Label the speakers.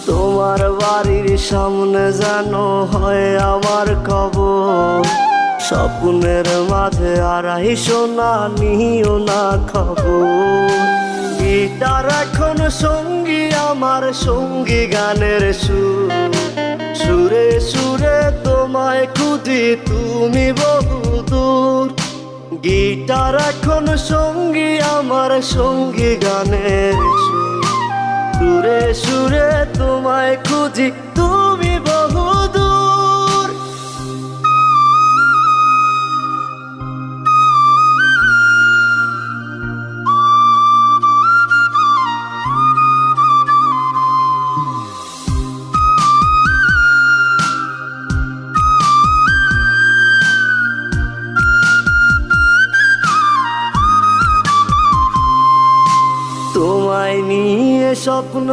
Speaker 1: তোমার বাড়ির সামনে যেন হয় আমার কবর, স্বপ্নের মাঝে আড়াইশো না নিও না খবর। গিটার এখন সঙ্গী আমার, সঙ্গী গানের সুর, সুরে সুরে তোমায় খুঁজি তুমি বহুদূর। গিটার এখন সঙ্গী আমার, সঙ্গী গানের সুর, সুরে সুরে তোমায় খুঁজি তুমি বহুদূর। তোমায় নিয়ে স্বপ্ন